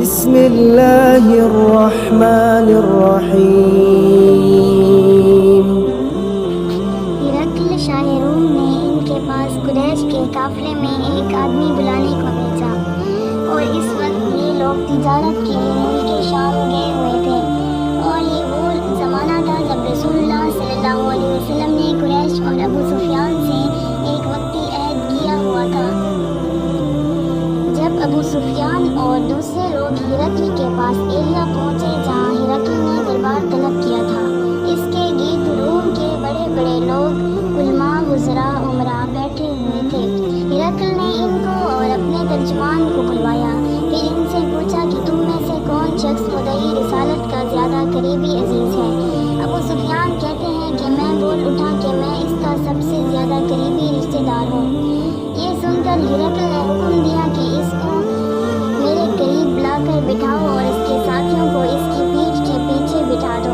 بسم اللہ الرحمن الرحیم۔ ہرقل شاہ روم نے ان کے پاس قریش کے قافلے میں ایک آدمی بلانے کو بھیجا، اور اس وقت یہ لوگ تجارت کے لیے ملک شام گئے ہوئے تھے، اور یہ وہ زمانہ تھا جب رسول اللہ صلی اللہ علیہ وسلم نے قریش اور ابو سفیان سے ایک وقتی عہد کیا ہوا تھا۔ جب ابو سفیان اور دوسرے لوگ ہرقل کے پاس ایریا پہنچے جہاں ہرقل نے دربار طلب کیا تھا، اس کے گرد روم کے بڑے بڑے لوگ، علماء، وزراء، امراء بیٹھے ہوئے تھے۔ ہرقل نے ان کو اور اپنے ترجمان کو بلوایا، پھر ان سے پوچھا کہ تم میں سے کون شخص مدعی رسالت کا زیادہ قریبی عزیز ہے؟ ابو سفیان کہتے ہیں کہ میں بول اٹھا کہ میں اس کا سب سے زیادہ قریبی رشتہ دار ہوں۔ یہ سن کر ہرقل نے حکم دیا کہ اس کو میرے قریب لا کر بٹھاؤ اور اس کے ساتھیوں کو اس کی پیٹھ کے پیچھے بٹھا دو۔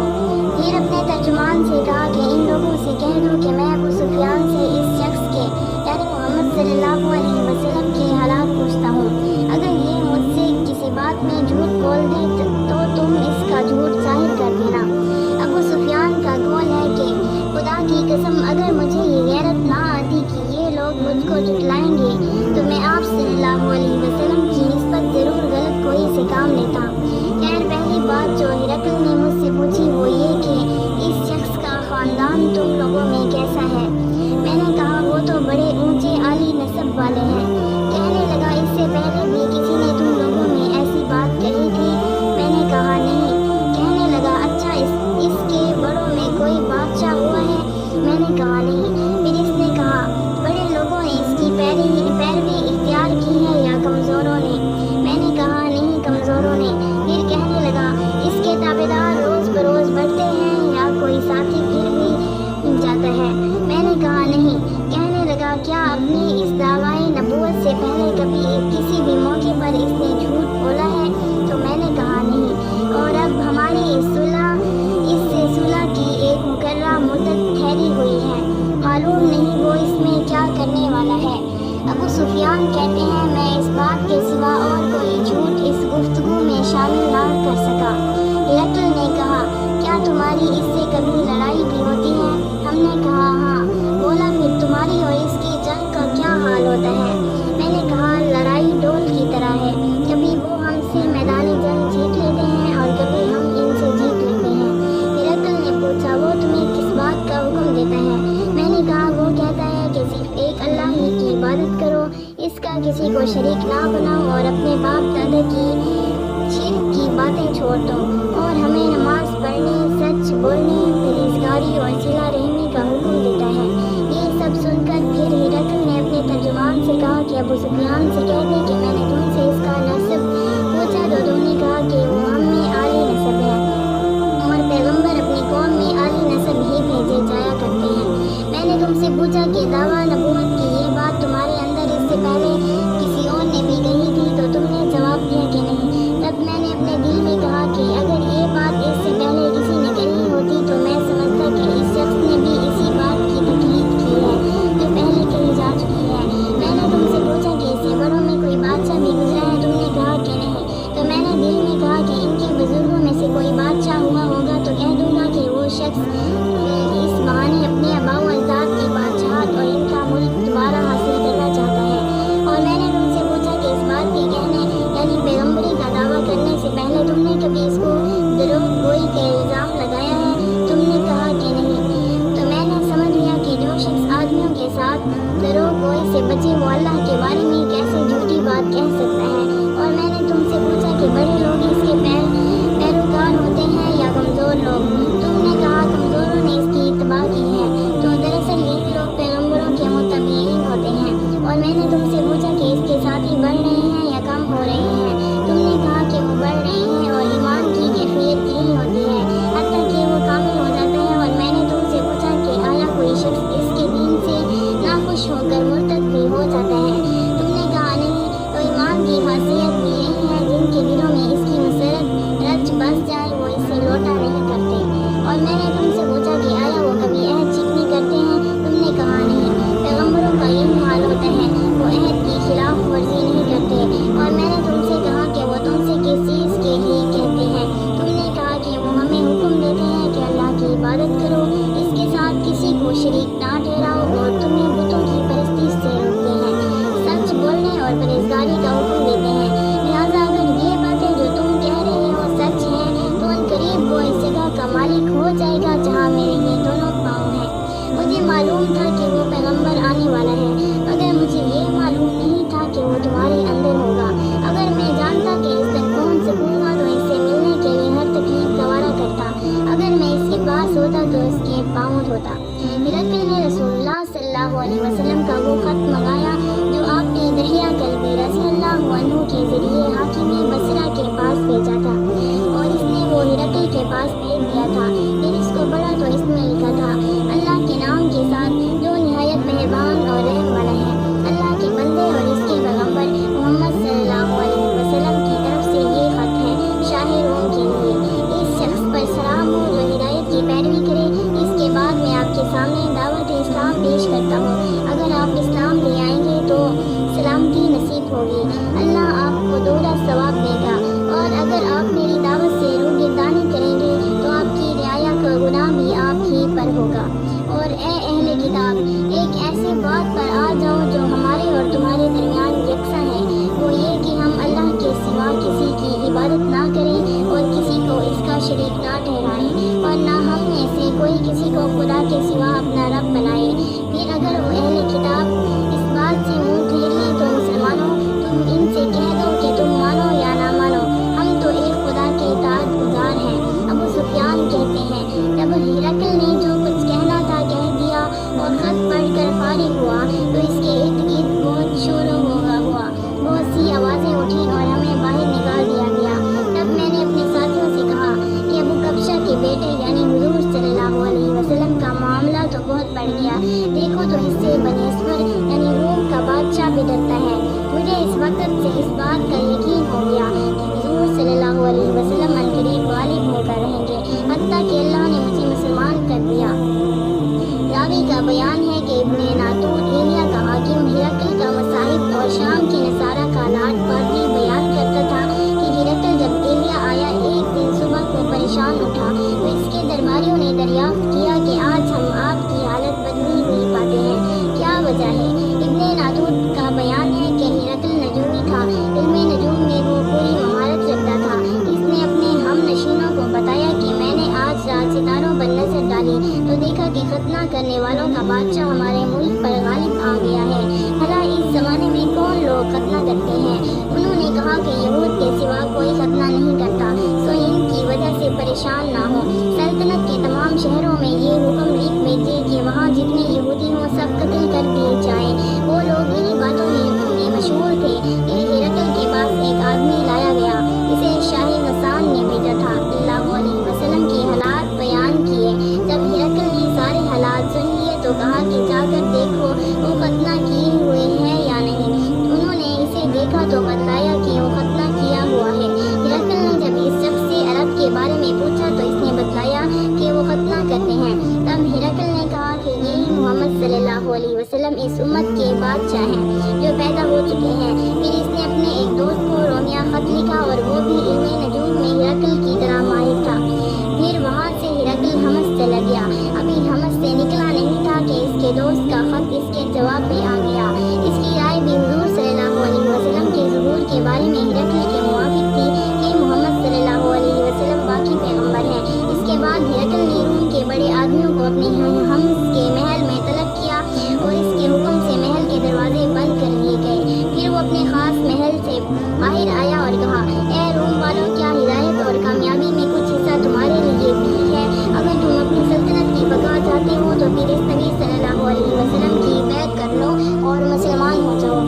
پھر اپنے ترجمان سے کہا کہ ان لوگوں سے کہہ دو کہ میں ابو سفیان سے اس شخص کے یعنی محمد صلی اللہ علیہ وسلم کے حالات پوچھتا ہوں، اگر یہ مجھ سے کسی بات میں جھوٹ بول دے تو تم اس کا جھوٹ ظاہر کر دینا۔ ابو سفیان کا قول ہے کہ خدا کی قسم اگر مجھے یہ غیرت نہ آتی کہ یہ لوگ مجھ کو جھٹلائیں گے تو میں آپ صلی اللہ علیہ وسلم کی نسبت ضرور غلط کوئی سے کام لیتا۔ خیر پہلی بات جو ہرقل نے مجھ سے پوچھی وہ یہ کہ اس شخص کا خاندان تم لوگوں میں کیسا ہے؟ میں نے کہا وہ تو بڑے اونچے عالی نسب والے ہیں۔ کہنے لگا اس سے پہلے بھی کسی نے تم لوگوں میں ایسی بات کہی تھی؟ میں نے کہا نہیں۔ کہنے لگا اچھا اس کے بڑوں میں کوئی بادشاہ ہوا ہے؟ میں نے کہا نہیں۔ پھر اس نے کہا بڑے لوگوں نے اس کی پیروی اختیار کی ہے یا کمزوروں نے؟ میں نے کہا نہیں، کمزوروں نے۔ پھر کہنے لگا اس کے تابعدار روز بروز بڑھتے ہیں یا کوئی ساتھی پھر بھی جاتا ہے؟ میں نے کہا نہیں۔ کہنے لگا کیا اپنی اس دعوی نبوت سے پہلے کبھی کسی بھی موقع پر اس نے جھوٹ بولا ہے؟ تو میں نے کہا نہیں۔ اور اب ہماری اس سے صلح کی ایک مقررہ مدت ٹھہری ہوئی ہے، معلوم نہیں وہ اس میں کیا کرنے والا ہے۔ ابو سفیان کہتے ہیں میں اس بات کے سوا اور کوئی جھوٹ اس گفتگو میں شامل نہ کر سکا۔ ہرقل نے کہا کیا تمہاری اس سے کبھی لڑائی بھی ہوتی ہے؟ ہم نے کہا ہاں۔ بولا پھر تمہاری اور اس کی جنگ کا کیا حال ہوتا ہے؟ میں نے کہا لڑائی ڈول کی طرح ہے، کبھی وہ ہم سے میدان جنگ جیت لیتے ہیں اور کبھی ہم ان سے جیت لیتے ہیں۔ ہرقل نے پوچھا وہ تمہیں کس بات کا حکم دیتا ہے؟ میں نے کہا وہ کہتا ہے کہ صرف ایک اللہ ہی کی عبادت کرو، اس کا کسی کو شریک نہ بناؤ اور اپنے باپ دادا کی شرک کی باتیں چھوڑ دو، اور ہمیں نماز پڑھنے، سچ بولنے، پرہیزگاری اور صلہ رحمی کا حکم دیتا ہے۔ یہ سب سن کر پھر ہرقل نے اپنے ترجمان سے کہا کہ ابو سفیان سے کہہ دے کہ میں نے تم سے اس کا نسب پوچھا تو تم نے کہا کہ وہ ہم میں عالی نسب ہے، اور پیغمبر اپنی قوم میں عالی نسب ہی بھیجے جایا کرتے ہیں۔ میں نے تم سے پوچھا کہ دعویٰ نبوت کی یہ بات تمہارے اندر اس سے پہلے کسی اور نے بھی کہی تھی تو تم نے جواب دیا کہ نہیں۔ تب میں نے اپنے دل میں کہا کہ اگر یہ بات اس سے پہلے کسی نے کہی ہوتی تو میں سمجھتا کہ اس شخص نے بھی اسی بات کی تقلید کی ہے جو پہلے کہی جا چکی ہے۔ میں نے تم سے پوچھا کہ اس سے بڑوں میں کوئی بادشاہ بھی گزرا ہے؟ تم نے کہا کہ نہیں۔ تو میں نے دل میں کہا کہ ان کے بزرگوں میں سے کوئی بادشاہ ہوا ہوگا تو کہہ دوں گا کہ وہ شخص اس بہانے اپنے آباء و اجداد کی بادشاہت اور ان کا ملک دوبارہ حاصل کرنا چاہتا ہے۔ اور میں نے تم سے پوچھا کہ اس بات کے کہنے یعنی پیغمبری کا دعویٰ کرنے سے پہلے تم نے کبھی اس کو دروغ گوئی کا الزام لگایا ہے؟ تم نے کہا کہ نہیں۔ تو میں نے سمجھ لیا کہ جو شخص آدمیوں کے ساتھ دروغ گوئی سے بچے وہ اللہ کے بارے میں کیسے جھوٹی بات کہہ سکتا ہے۔ اور میں نے تم سے پوچھا کہ بڑے لوگ اس کے پیروکار ہوتے ہیں یا کمزور لوگ؟ تم نے کہا کمزوروں نے اس کی اتباع کی ہے۔ تو دراصل یہ لوگ پیغمبروں کے متبعین ہوتے ہیں۔ اور میں نے تم سے پوچھا کہ اس کے ساتھی بڑھ رہے ہیں یا کم ہو رہے ہیں؟ تم نے کہا کہ وہ بڑھ رہے ہیں اور ایمان کی کیفیت یہی ہوتی ہے حتیٰ کہ وہ کامل ہو جاتا ہے۔ اور میں نے تم سے پوچھا کہ آیا کوئی شخص اس کے دین سے ناخوش ہو کر مرتد بھی ہو جاتا ہے؟ تم نے کہا نہیں۔ تو ایمان کی خاصیت بھی یہی ہے جن کے دلوں میں اس کی مسرت رچ بس جائے وہ اسے لوٹا نہیں کرتے۔ اور میں نے تم سے پوچھا کہ آیا وہ کبھی عہد چکنی کرتے ہیں؟ تم نے کہا نہیں۔ پیغمبروں کا یہی حال ہوتا ہے، وہ عہد کی خلاف ورزی نہیں کرتے۔ ہوگی، اللہ آپ کو دوہرا ثواب دے گا، اور اگر آپ میری دعوت سے روگردانی کریں گے تو آپ کی رعایا کا گناہ بھی آپ ہی پر ہوگا۔ اور اے اہل کتاب، ایک ایسے بات پر آ جاؤ جو ہمارے اور تمہارے درمیان یکساں ہے، وہ یہ کہ ہم اللہ کے سوا کسی کی عبادت نہ کریں اور کسی کو اس کا شریک نہ ٹھہرائیں، اور نہ ہم میں سے کوئی کسی کو خدا کے سوا اپنا رب بنائے۔ پھر اگر وہ اہل کتاب اس بات سے منہ پھیر لیں تو مسلمانوں، تم ان سے کہہ دو کہ تم مانو یا نہ مانو، ہم تو ایک خدا کے اطاعت گزار ہیں۔ ابو سفیان کہتے ہیں، جب ہرقل نے جو کچھ کہنا تھا کہہ دیا اور خط پڑھ کر فارغ ہوا تو اس کے ارد گرد بہت شور و غوغا ہوا، بہت سی آوازیں اٹھیں اور ہمیں باہر نکال دیا گیا۔ تب میں نے اپنے ساتھیوں سے کہا کہ ابو کبشہ کے بیٹے یعنی حضور صلی اللہ علیہ وسلم کا معاملہ تو بہت بڑھ گیا، دیکھو تو اس سے بنی اسفر یعنی روم کا بادشاہ بھی ڈرتا ہے۔ مجھے اس وقت سے اس بات کا یقین ہو گیا کہ حضور صلی اللہ علیہ وسلم عنقریب غالب ہو کر رہیں گے، حتیٰ کہ اللہ نے مجھے مسلمان کر دیا۔ راوی کا بیان ہے کہ ابن ناطور ایلیا کا حاکم ہرقل کا مصاحب اور شام کے نصارہ کا لاٹ پادری بیان کرتا تھا کہ ہرقل جب ایلیا آیا ایک دن صبح کو پریشان اٹھا تو اس کے درباریوں نے دریافت کیا کہ آج ہم آپ کی حالت بدلی ہوئی پاتے ہیں، کیا وجہ ہے؟ ابن ناطور کا بیان ہے کہ ہرقل نجومی تھا، علم نجوم میں وہ پوری مہارت رکھتا تھا۔ اس نے اپنے ہم نشینوں کو بتایا کہ میں نے آج رات ستاروں پر نظر ڈالی تو دیکھا کہ ختنہ کرنے والوں کا بادشاہ ہمارے ملک پر غالب آ گیا ہے۔ بھلا اس زمانے میں کون لوگ ختنہ کرتے ہیں؟ انہوں نے کہا کہ یہود کے سوا کوئی ختنہ نہیں کرتا، سو ان کی وجہ سے پریشان نہ ہو۔ سلطنت کے تمام شہروں میں یہ حکم لکھ بھیجے کہ وہاں جتنے یہودی ہوں سب قتل کر دیے جائیں۔ وہ لوگ انہی باتوں میں مشہور تھے کہ ہرقل کے پاس ایک آدمی لایا گیا جسے شاہ غسان نے بھیجا تھا، صلی اللہ علیہ وسلم کے حالات بیان کیے۔ جب ہرقل نے سارے حالات سن لیے تو کہا کہ جا کر دیکھو وہ ختنہ کیے ہوئے ہیں یا نہیں۔ انہوں نے اسے دیکھا تو بتلایا کہ وہ ختنہ کیا ہوا ہے۔ ہرقل نے جب اس شخص سے عرب کے بارے میں پوچھا تو اس نے بتلایا کہ وہ ختنہ کرتے ہیں۔ تب ہرقل نے کہا کہ یہی محمد صلی اللہ علیہ وسلم اس امت کے بادشاہ ہیں جو پیدا ہو چکے ہیں۔ پھر اس نے اپنے ایک دوست کو رومیہ خط لکھا اور وہ بھی علم نجوم میں ہرقل کی طرح ماہر تھا۔ پھر وہاں سے ہرقل حمص چلا گیا، ابھی حمص سے نکلا نہیں تھا کہ اس کے دوست کا خط اس کے جواب میں آ گیا۔ اس کی رائے بھی حضور صلی اللہ علیہ وسلم کے ظہور کے بارے میں ہرقل کے موافق تھی کہ محمد صلی اللہ علیہ وسلم باقی پیغمبر ہیں۔ اس کے بعد ہرقل نے روم کے بڑے آدمیوں کو اپنے حمص کے محل میں طلب کیا اور اس کے حکم سے محل کے دروازے بند کر لیے گئے۔ پھر وہ اپنے خاص محل سے باہر آیا اور کہا، اے روم والوں، کیا ہدایت اور کامیابی میں کچھ حصہ تمہارے لیے بھی ہے؟ اگر تم اپنی سلطنت کی بقا چاہتے ہو تو پھر اس نبی صلی اللہ علیہ وسلم کی بیعت کر لو اور مسلمان ہو جاؤ۔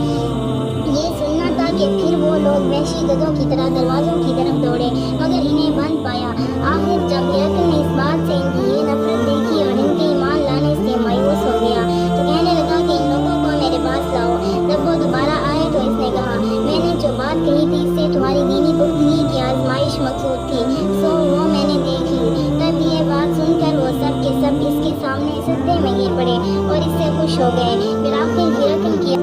یہ سننا تھا کہ پھر وہ لوگ وحشی گدھوں کی طرح دروازوں کی طرف دوڑے مگر انہیں بند پایا۔ آخر جب ہرقل نے اس بات سے ان کی یہ نفرت دیکھی اور ان کے ایمان لانے سے مایوس ہو گیا تو کہنے لگا کہ ان لوگوں کو میرے پاس لاؤ۔ جب وہ دوبارہ آئے تو اس نے کہا، میں نے جو بات کہی تھی اس سے تمہاری دینی پختگی کی آزمائش مقصود تھی، سو وہ میں نے دیکھ لی۔ تب یہ بات سن کر وہ سب کے سب اس کے سامنے سجدے میں گر پڑے اور اس سے خوش ہو گئے۔ پھر آخر ہرقل کی